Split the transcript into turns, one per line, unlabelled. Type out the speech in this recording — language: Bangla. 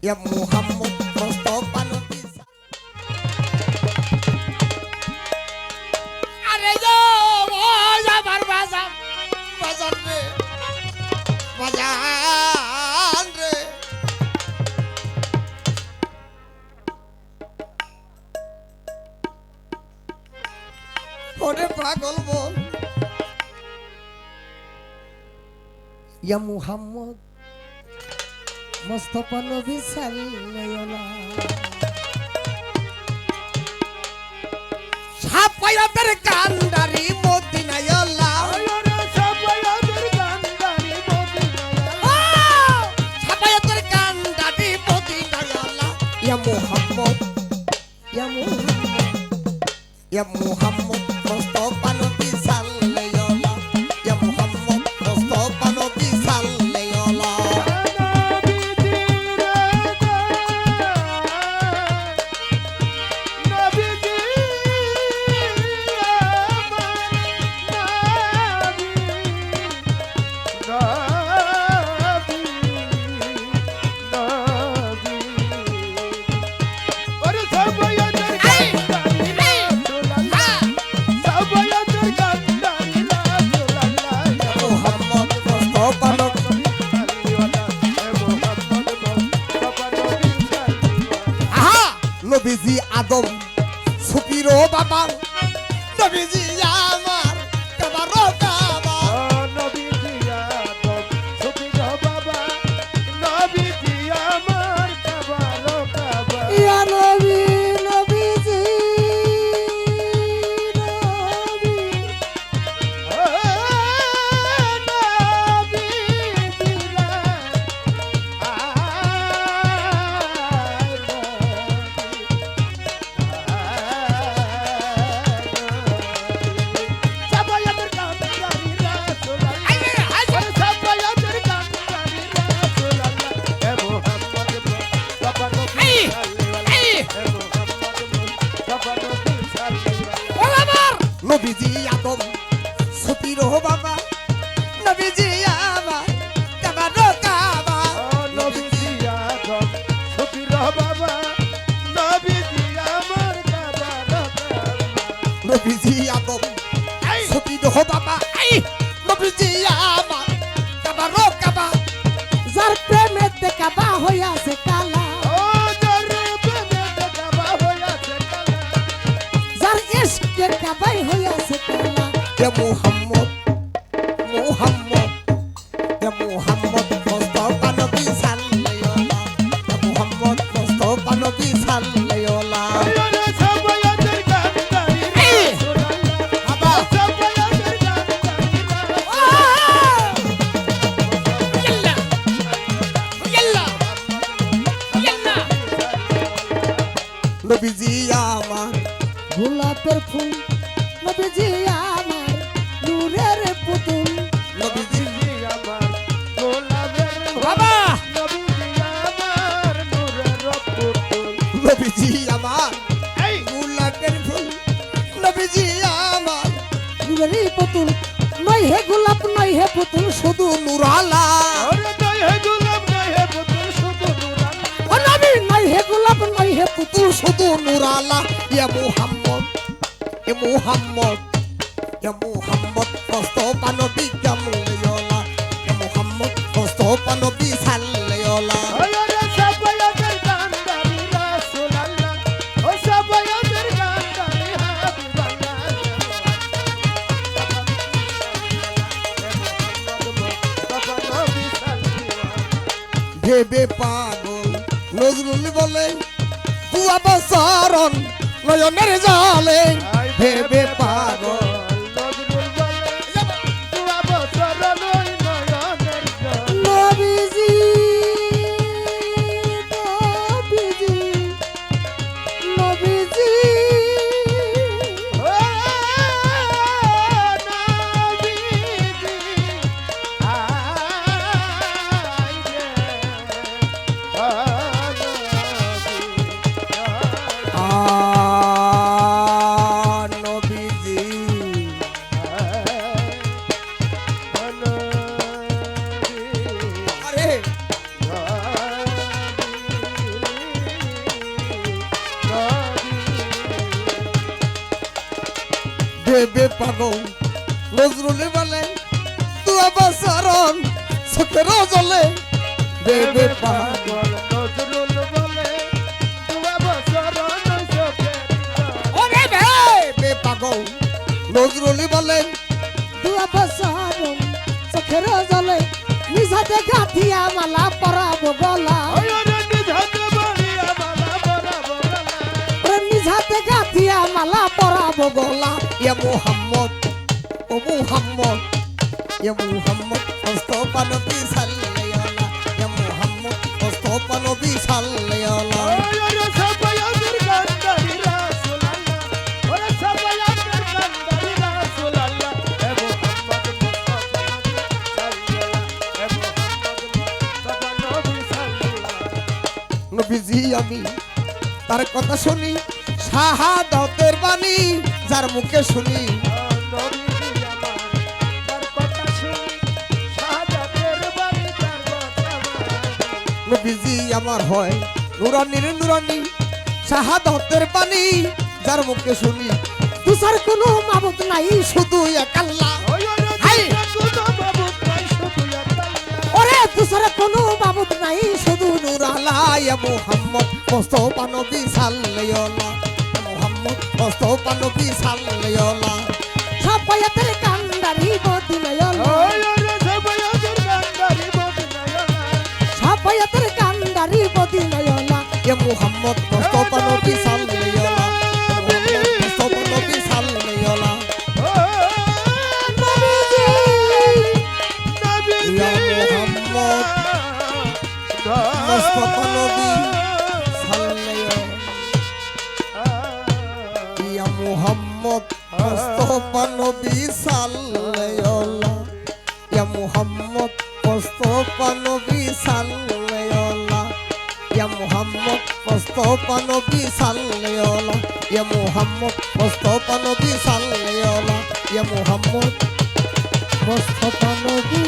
ইয়া মুহাম্মদ মুস্তাফা নবী আরে যো আমার বাজান বাজান রে বাজান রে ওরে পাগল বল ইয়া মুহাম্মদ মুস্তাফা নবী সাল্লাল্লাহু সাফায়াতের কান্ডারি মদিনায় আল্লাহ সাফায়াতের কান্ডারি মদিনায় আল্লাহ ইয়া মুহাম্মদ ইয়া মুহাম্মদ মুস্তাফা নবী সাল্লাল্লাহু ইয়া মুহাম্মদ মুস্তাফা নবী সাল্লাল্লাহু নবীজি আদম সুপিরো বাবা নবীজি আমার কাবারো কাবা
নবীজি আদম সুপিরো বাবা নবীজি আমার কাবারো কাবা
ইয়া নবী নবীজি নবী নবীজি আদম সুপিরো বাবা নবীজি আমার কাবারো কাবা
নবীজি আদম সুপিরো বাবা নবীজি আমার কাবারো কাবা
নবীজি আদম সুপিরো বাবা নবীজি আমার কাবারো কাবা যার প্রেমেতে কাবা হইয়াছে কালা যার ইশকে কাবাই হইয়াছে কালা ইয়া মুহাম্মদ মুহাম্মদ ইয়া মুহাম্মদ মুস্তাফা নবী সাল্লাল্লাহু ইয়া মুহাম্মদ মুস্তাফা নবী সাল্লাল্লাহু নবীজি আমার গোলাপের ফুল নবীজি আমার নূরের পুতুল নবীজি
আমার গোলাপের
বাবা
নবীজি আমার নূরের পুতুল
নবীজি আমার গোলাপের ফুল নবীজি আমার নূরের পুতুল নয় হে গোলাপ নয় হে পুতুল শুধু নূরালা
ওরে নয় হে গোলাপ নয় হে পুতুল শুধু নূরালা
ও নবী নয় হে গোলাপ নয় হে পুতুল শুধু নূরালা ইয়া মুহাম্মদ ইয়া মুহাম্মদ ইয়া মুহাম্মদ মুস্তাফা নবী জামুলিয়ালা ইয়া মুহাম্মদ মুস্তাফা নবী সাল্লাল্লাহু
ওরে সাফায়াতের কান্ডারি রাসূলুল্লাহ ও সাফায়াতের কান্ডারি হাবিবাল্লাহ
ভেবে পাগল নজরুল বলে দুয়া বছরন নয়নের জলে ভেবে পাগল
নজরুল বলে দুয়া বছর নয় নয়নের জল
নবীজি নবীজি নবীজি
ও নবীজি আইরে ও নবী
দেবে পাগল নজরুল বলে দুয়া বছরণ চোখের জলে দেবে পাগল
নজরুল বলে দুয়া বছর চোখে
ওরে বে পাগল নজরুল বলে দুয়া বছরণ চোখের জলে নিজাতে গাথিয়া মালা পরাবো গলা নিজাতে গাথিয়া মালা পরাবো গলা ইয়া মুহাম্মদ ও মুহাম্মদ ইয়া মুহাম্মদ মুস্তাফা নবী সাল্লাল্লাহু ইয়া মুহাম্মদ মুস্তাফা নবী সাল্লাল্লাহু নবীজি আমি তার কথা শুনি শাহাদাতের বাণী যার মুখে শুনি নবীজি আমার হয় নুরানির নুরানি শাহাদাতের বাণী যার মুখে শুনি দুসার কোনো মাবুদ নাই শুধু এক আল্লাহ ওরে দুসার কোনো মাবুদ নাই শুধু নূর আল্লাহ ইয়া মুহাম্মদ মুস্তাফা নবী সাল্লাল্লাহু মুহাম্মদ মুস্তাফা নবী সাল্লাল্লাহু সাফায়াতের কান্দারি মদিনায়লা সাফায়াতের কান্দারি মদিনায়লা ইয়া মুহাম্মদ মুস্তাফা নবী সাল্লাল্লাহু মুস্তাফা নবী সাল্লাল্লাহু ইয়া মুহাম্মদ মুস্তাফা নবী ইয়া মুহাম্মদ মুস্তাফা নবী সাল্লাল্লাহু ইয়া মুহাম্মদ মুস্তাফা নবী সাল্লাল্লাহু ইয়া মুহাম্মদ মুস্তাফা নবী সাল্লাল্লাহু ইয়া মুহাম্মদ মুস্তাফা নবী সাল্লাল্লাহু ইয়া মুহাম্মদ মুস্তাফা নবী